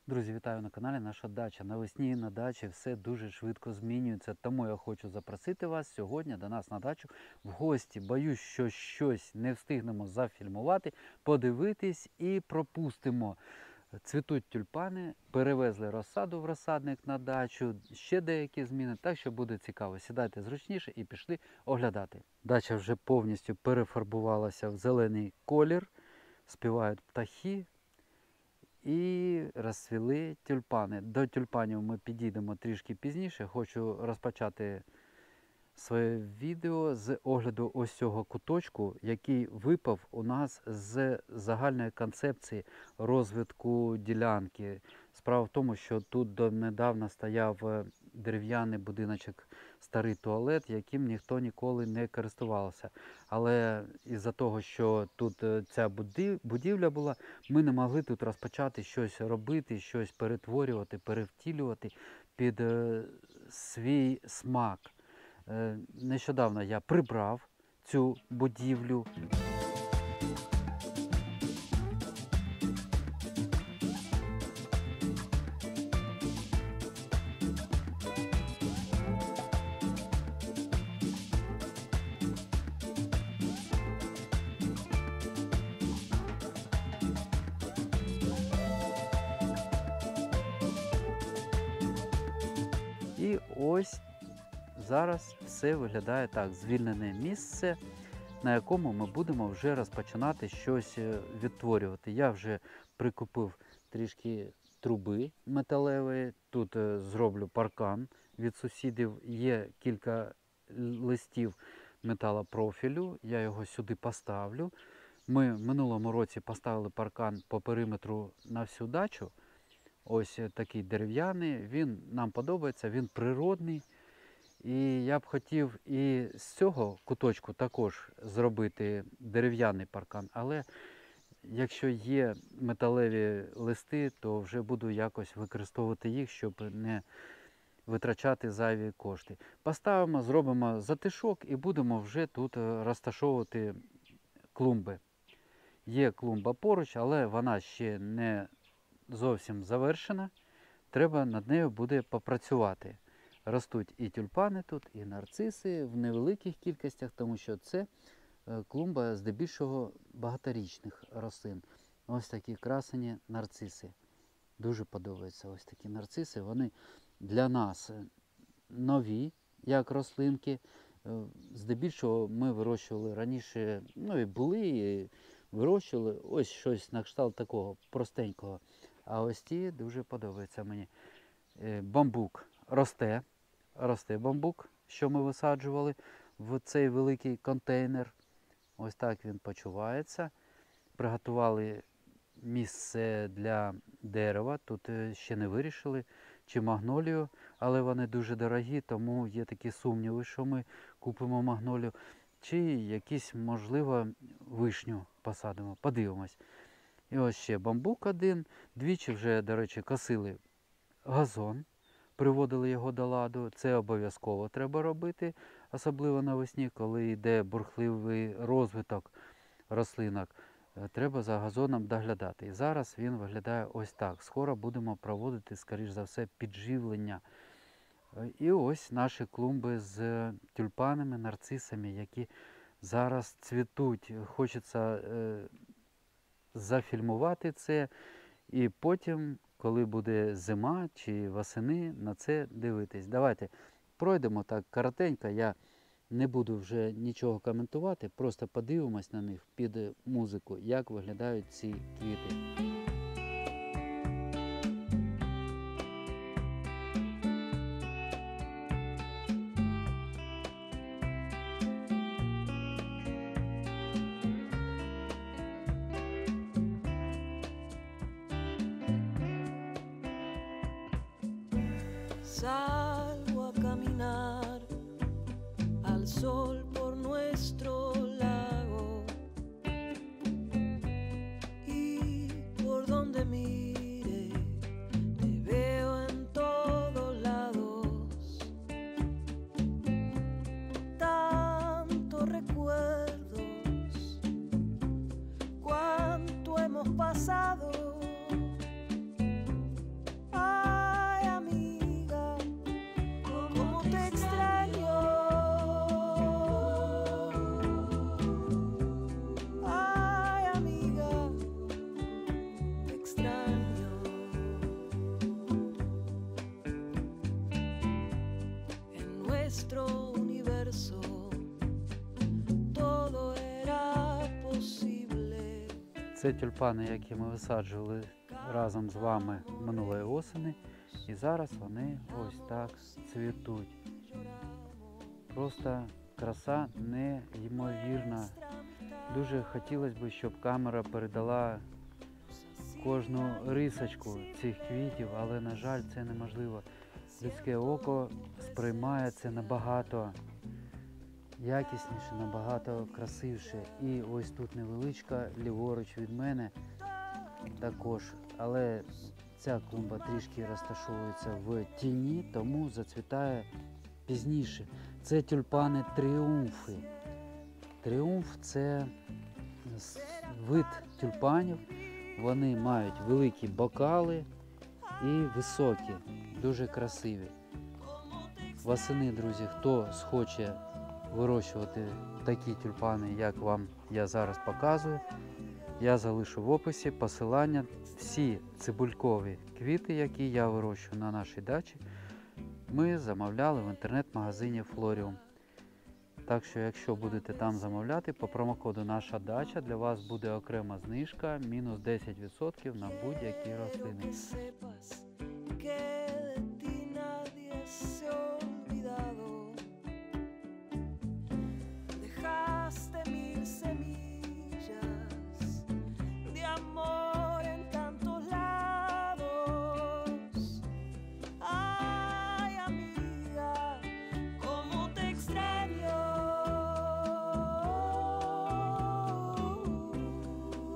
Друзі, вітаю на каналі Наша Дача. Навесні на дачі все дуже швидко змінюється, тому я хочу запросити вас сьогодні до нас на дачу в гості. Боюсь, що щось не встигнемо зафільмувати, подивитись і пропустимо. Цвітуть тюльпани, перевезли розсаду в розсадник на дачу, ще деякі зміни, так що буде цікаво. Сідайте зручніше і пішли оглядати. Дача вже повністю перефарбувалася в зелений колір, співають птахи. І розцвіли тюльпани. До тюльпанів ми підійдемо трішки пізніше. Хочу розпочати своє відео з огляду ось цього куточку, який випав у нас з загальної концепції розвитку ділянки. Справа в тому, що тут донедавна стояв дерев'яний будиночок, старий туалет, яким ніхто ніколи не користувався. Але із-за того, що тут ця будівля була, ми не могли тут розпочати щось робити, щось перетворювати, перевтілювати під свій смак. Нещодавно я прибрав цю будівлю. І ось зараз все виглядає так, звільнене місце, на якому ми будемо вже розпочинати щось відтворювати. Я вже прикупив трішки труби металевої, тут зроблю паркан від сусідів, є кілька листів металопрофілю, я його сюди поставлю. Ми в минулому році поставили паркан по периметру на всю дачу. Ось такий дерев'яний, він нам подобається, він природний. І я б хотів і з цього куточку також зробити дерев'яний паркан, але якщо є металеві листи, то вже буду якось використовувати їх, щоб не витрачати зайві кошти. Поставимо, зробимо затишок і будемо вже тут розташовувати клумби. Є клумба поруч, але вона ще не зовсім завершена. Треба над нею буде попрацювати. Ростуть і тюльпани тут, і нарциси в невеликих кількостях, тому що це клумба здебільшого багаторічних рослин. Ось такі красені нарциси. Дуже подобаються ось такі нарциси. Вони для нас нові, як рослинки. Здебільшого ми вирощували раніше, ну і були, і вирощували ось щось на кшталт такого простенького. А ось ті дуже подобаються мені. Бамбук росте бамбук, що ми висаджували в цей великий контейнер. Ось так він почувається. Приготували місце для дерева. Тут ще не вирішили, чи магнолію, але вони дуже дорогі, тому є такі сумніви, що ми купимо магнолію. Чи якісь, можливо, вишню посадимо. Подивимось. І ось ще бамбук один. Двічі вже, до речі, косили газон. Приводили його до ладу. Це обов'язково треба робити, особливо навесні, коли йде бурхливий розвиток рослинок. Треба за газоном доглядати. І зараз він виглядає ось так. Скоро будемо проводити, скоріш за все, підживлення. І ось наші клумби з тюльпанами, нарцисами, які зараз цвітуть. Хочеться зафільмувати це і потім, коли буде зима чи восени, на це дивитись. Давайте пройдемо так коротенько, я не буду вже нічого коментувати, просто подивимось на них під музику, як виглядають ці квіти. Salgo a caminar al sol por nuestro lago y por donde mire te veo en todos lados. Tantos recuerdos, cuánto hemos pasado. nuestro universo todo era posible. Це тюльпани, які ми висаджували разом з вами минулої осені. І зараз вони ось так цвітуть. Просто краса неймовірна. Дуже хотілося б, щоб камера передала кожну рисочку цих квітів, але, на жаль, це неможливо. Людське око сприймає це набагато якісніше, набагато красивіше. І ось тут невеличка, ліворуч від мене також. Але ця клумба трішки розташовується в тіні, тому зацвітає пізніше. Це тюльпани тріумфи. Тріумф – це вид тюльпанів. Вони мають великі бокали і високі, дуже красиві. Восени, друзі, хто схоче вирощувати такі тюльпани, як вам я зараз показую, я залишу в описі посилання. Всі цибулькові квіти, які я вирощую на нашій дачі, ми замовляли в інтернет-магазині Florium. Так що, якщо будете там замовляти, по промокоду «Наша дача» для вас буде окрема знижка, мінус 10% на будь-які рослини. Que sepas que de ti nadie se ha olvidado. Dejaste mil semillas de amor en tantos lados. Ay, amiga, cómo te extraño.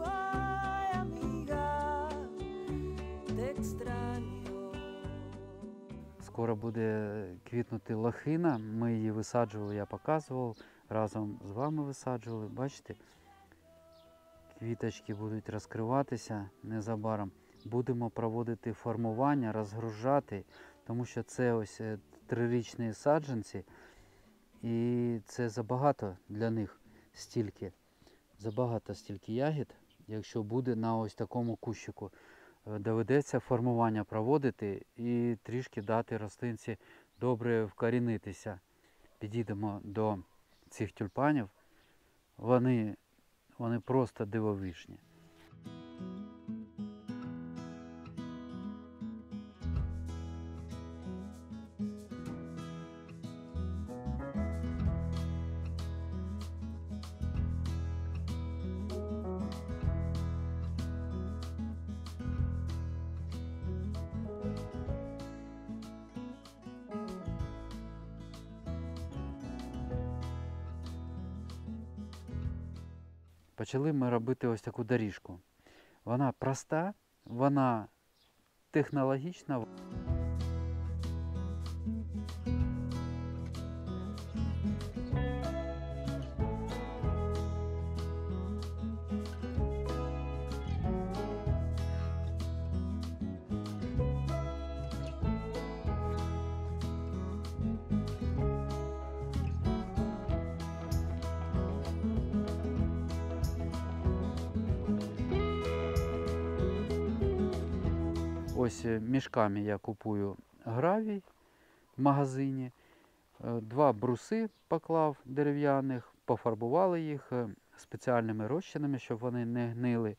Ay, amiga, te extraño. Скоро буде квітнути лохина, ми її висаджували, я показував, разом з вами висаджували. Бачите, квіточки будуть розкриватися незабаром. Будемо проводити формування, розгружати, тому що це ось 3-річні саджанці, і це забагато для них стільки, забагато стільки ягід, якщо буде на ось такому кущику. Доведеться формування проводити і трішки дати рослинці добре вкорінитися. Підійдемо до цих тюльпанів. Вони просто дивовижні. Почали ми робити ось таку доріжку. Вона проста, вона технологічна. Ось мішками я купую гравій в магазині. 2 бруси поклав дерев'яних, пофарбували їх спеціальними розчинами, щоб вони не гнили.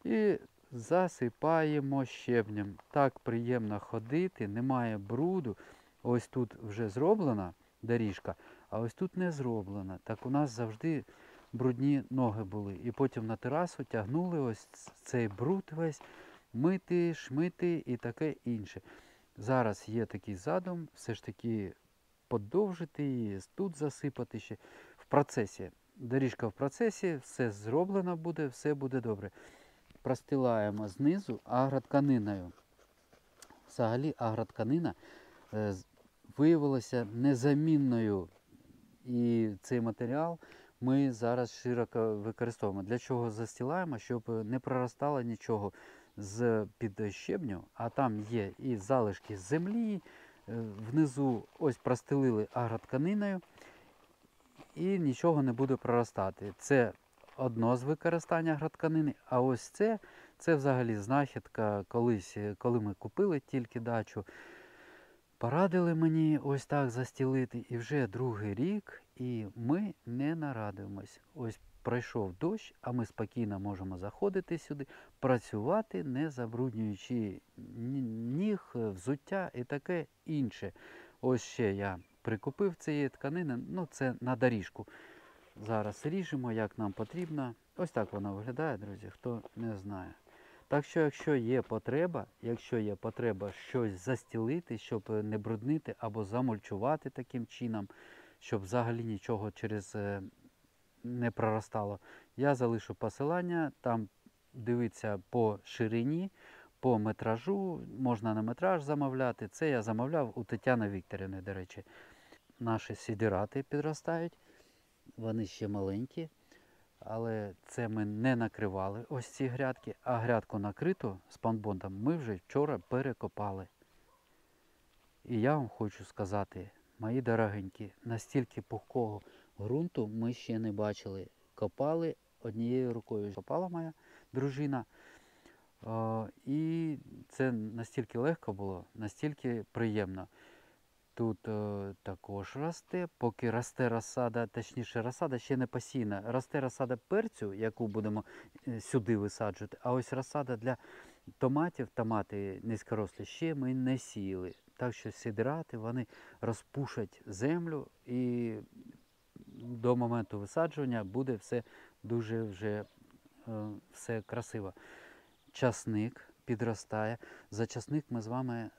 І засипаємо щебнем. Так приємно ходити, немає бруду. Ось тут вже зроблена доріжка, а ось тут не зроблена. Так у нас завжди брудні ноги були. І потім на терасу тягнули ось цей бруд весь, мити, шмити і таке інше. Зараз є такий задум, все ж таки подовжити її, тут засипати ще. В процесі. Доріжка в процесі, все зроблено буде, все буде добре. Простилаємо знизу агротканиною. Взагалі агротканина виявилася незамінною. І цей матеріал ми зараз широко використовуємо. Для чого застилаємо? Щоб не проростало нічого з-під щебню, а там є і залишки землі, внизу ось простелили агротканиною і нічого не буде проростати. Це одно з використання агротканини, а ось це взагалі знахідка колись, коли ми купили тільки дачу. Порадили мені ось так застілити і вже другий рік, і ми не нарадуємось. Ось пройшов дощ, а ми спокійно можемо заходити сюди, працювати, не забруднюючи ніг, взуття і таке інше. Ось ще я прикупив цієї тканини, ну це на доріжку. Зараз ріжемо, як нам потрібно. Ось так воно виглядає, друзі, хто не знає. Так що, якщо є потреба щось застілити, щоб не бруднити або замульчувати таким чином, щоб взагалі нічого не проростало, я залишу посилання, там дивиться по ширині, по метражу, можна на метраж замовляти. Це я замовляв у Тетяни Вікторівни, до речі. Наші сідирати підростають, вони ще маленькі. Але це ми не накривали ось ці грядки, а грядку накриту спанбондом ми вже вчора перекопали. І я вам хочу сказати, мої дорогенькі, настільки пухкого ґрунту ми ще не бачили. Копали однією рукою. Копала моя дружина. І це настільки легко було, настільки приємно. Тут також росте, поки росте розсада, точніше розсада ще не посіяна. Росте розсада перцю, яку будемо сюди висаджувати, а ось розсада для томатів, томати низькорослі, ще ми не сіяли. Так що сідрати, вони розпушать землю і до моменту висаджування буде все дуже вже все красиво. Часник підростає. За часник ми з вами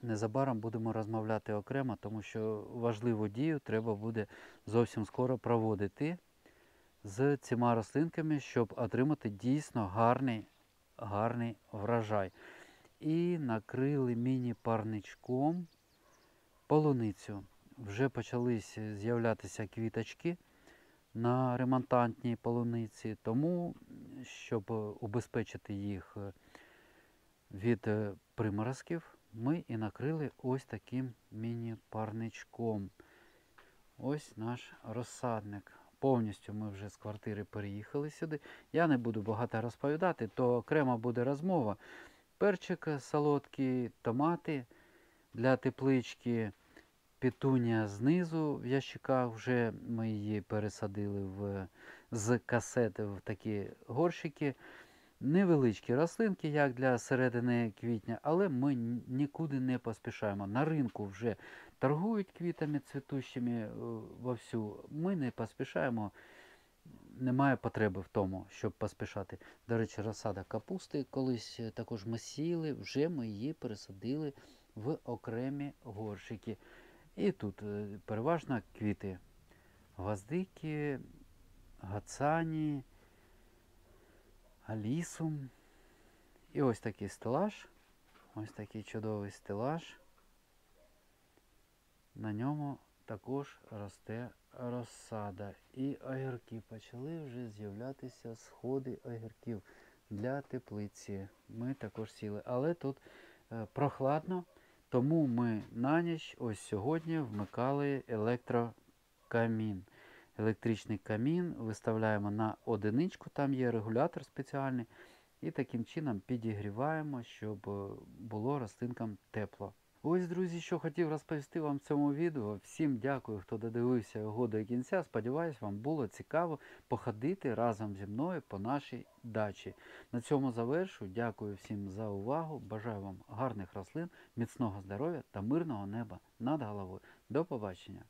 незабаром будемо розмовляти окремо, тому що важливу дію треба буде зовсім скоро проводити з цими рослинками, щоб отримати дійсно гарний врожай. І накрили міні-парничком полуницю. Вже почались з'являтися квіточки на ремонтантній полуниці, тому, щоб убезпечити їх від приморозків, ми і накрили ось таким міні-парничком. Ось наш розсадник. Повністю ми вже з квартири переїхали сюди. Я не буду багато розповідати, то окремо буде розмова. Перчик солодкий, томати для теплички, петунія знизу в ящиках, вже ми її пересадили з касети в такі горщики. Невеличкі рослинки, як для середини квітня, але ми нікуди не поспішаємо. На ринку вже торгують квітами цвітущими вовсю. Ми не поспішаємо, немає потреби в тому, щоб поспішати. До речі, розсада капусти колись також ми сіяли, вже ми її пересадили в окремі горщики. І тут переважно квіти гвоздики, гацані, алісум. І ось такий стелаж. Ось такий чудовий стелаж. На ньому також росте розсада. І огірки. Почали вже з'являтися сходи огірків для теплиці. Ми також сіли. Але тут прохладно, тому ми на ніч ось сьогодні вмикали електрокамін. Електричний камін виставляємо на одиничку, там є регулятор спеціальний. І таким чином підігріваємо, щоб було рослинкам тепло. Ось, друзі, що хотів розповісти вам в цьому відео. Всім дякую, хто додивився його до кінця. Сподіваюсь, вам було цікаво походити разом зі мною по нашій дачі. На цьому завершу. Дякую всім за увагу. Бажаю вам гарних рослин, міцного здоров'я та мирного неба над головою. До побачення!